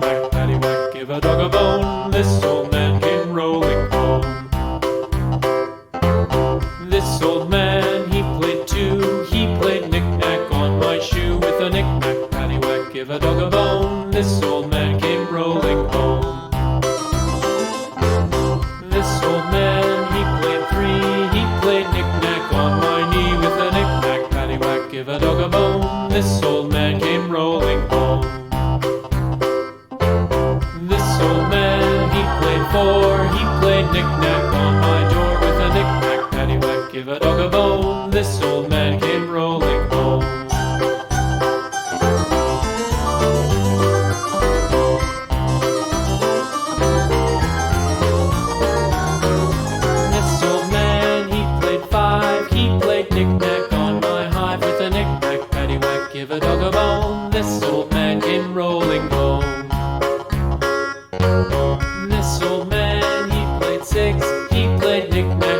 knick-knack, paddywhack, give a dog a bone. This old man came rolling home. This old man, he played too. He played knick-knack on my shoe. With a knick-knack, paddywhack, give a dog a bone. This old man came rolling home. This old man, he played three. He played knick-knack on my knee. With a knick-knack, paddywhack, give a dog a bone. This old man came rolling home. This old man, he played four. He played knick-knack on my door. With a knick-knack, paddywhack, give a dog a bone. This old man came rolling home. This old man, he played five. He played knick-knack on my hive. With a knick-knack, paddywhack, give a dog a bone. This old man came rolling home. This old man, he played six. He played knick-knack